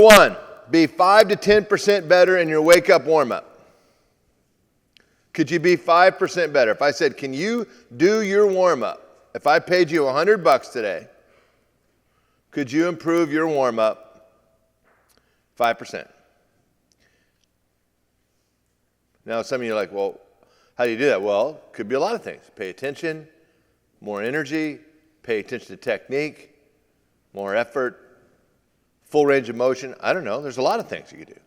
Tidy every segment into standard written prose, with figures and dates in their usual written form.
one, be 5 to 10% better in your wake-up warm-up. Could you be 5% better? If I said, can you do your warm-up? If I paid you $100 today, could you improve your warm-up 5%? Now, some of you are like, well, how do you do that? Well, it could be a lot of things. Pay attention, more energy, pay attention to technique, more effort, full range of motion. I don't know. There's a lot of things you could do.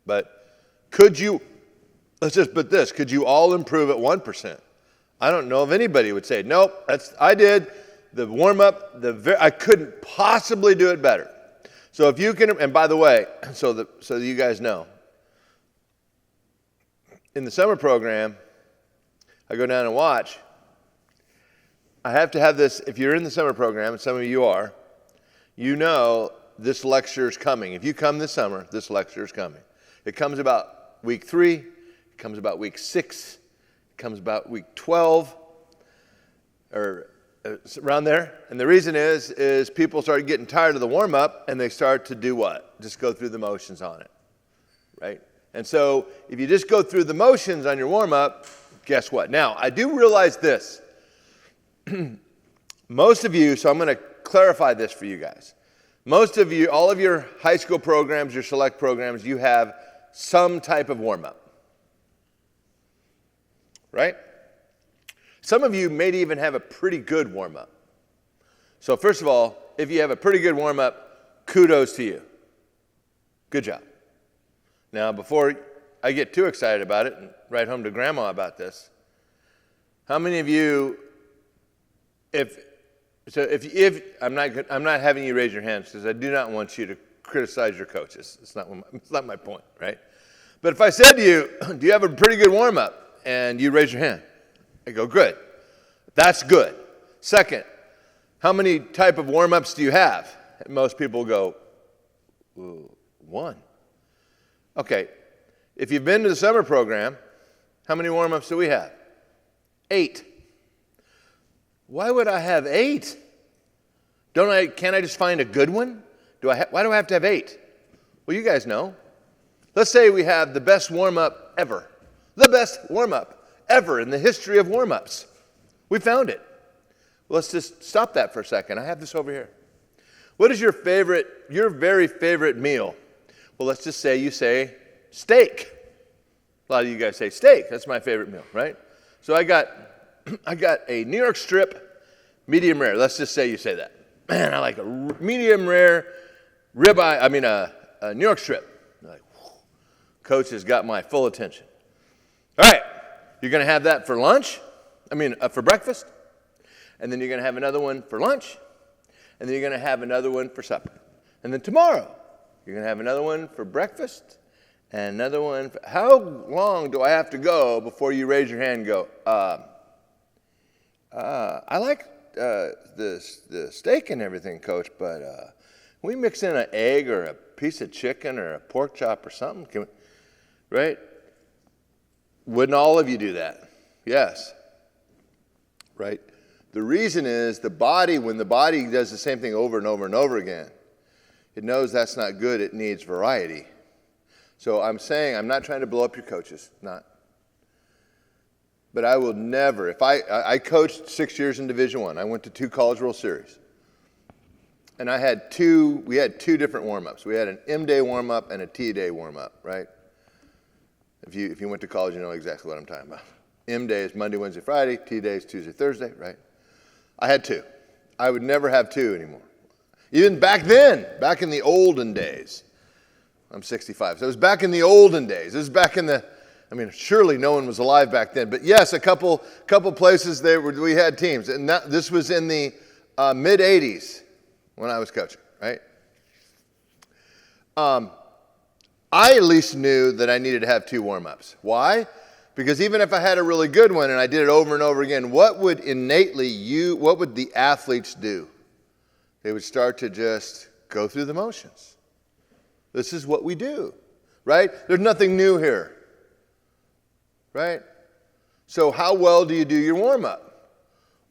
But could you, let's just put this, could you all improve at 1%? I don't know if anybody would say, nope, I did the warm-up, I couldn't possibly do it better. So if you can, and by the way, so that you guys know, in the summer program, I go down and watch. I have to have this, if you're in the summer program, and some of you are, you know this lecture is coming. If you come this summer, this lecture is coming. It comes about week 3, it comes about week 6, it comes about week 12, or around there. And the reason is people start getting tired of the warm-up, and they start to do what? Just go through the motions on it, right? And so if you just go through the motions on your warm-up, guess what? Now, I do realize this. Most of you, so I'm going to clarify this for you guys. Most of you, all of your high school programs, your select programs, you have some type of warm-up, right? Some of you may even have a pretty good warm-up. So first of all, if you have a pretty good warm-up, kudos to you. Good job. Now, before I get too excited about it and write home to Grandma about this, how many of you, if I'm not having you raise your hands because I do not want you to criticize your coaches. It's not my point, right? But if I said to you, do you have a pretty good warm-up? And you raise your hand. I go, good. That's good. Second, how many type of warm-ups do you have? And most people go, 1. Okay, if you've been to the summer program, how many warm-ups do we have? 8. Why would I have 8? Can't I just find a good one? Why do I have to have 8? Well, you guys know. Let's say we have the best warm-up ever. The best warm-up ever in the history of warm-ups. We found it. Well, let's just stop that for a second. I have this over here. What is your very favorite meal? Well, let's just say you say steak. A lot of you guys say steak. That's my favorite meal, right? So I got a New York strip, medium rare. Let's just say you say that. Man, I like a medium rare ribeye, a New York strip. Like, coach has got my full attention. All right, you're going to have that for lunch, for breakfast, and then you're going to have another one for lunch, and then you're going to have another one for supper. And then tomorrow, you're going to have another one for breakfast, and another one how long do I have to go before you raise your hand and go, I like the steak and everything, Coach, but can we mix in an egg or a piece of chicken or a pork chop or something? Right? Wouldn't all of you do that? Yes. Right? The reason is when the body does the same thing over and over and over again, it knows that's not good. It needs variety. So I'm not trying to blow up your coaches, not. But I will never, if I coached 6 years in Division I. I went to 2 College World Series. And we had 2 different warm-ups. We had an M-day warm-up and a T-day warm-up, right? If you went to college, you know exactly what I'm talking about. M-day is Monday, Wednesday, Friday. T-day is Tuesday, Thursday, right? I had 2. I would never have 2 anymore. Even back then, back in the olden days. I'm 65, so it was back in the olden days. It was back in surely no one was alive back then. But yes, a couple places we had teams. And this was in the mid-'80s when I was coaching, right? I at least knew that I needed to have 2 warm-ups. Why? Because even if I had a really good one and I did it over and over again, what would the athletes do? They would start to just go through the motions. This is what we do, right? There's nothing new here, right? So how well do you do your warm-up?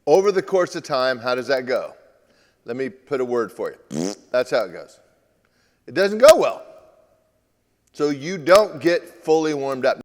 Over the course of time, how does that go? Let me put a word for you. That's how it goes. it doesn't go well. So you don't get fully warmed up.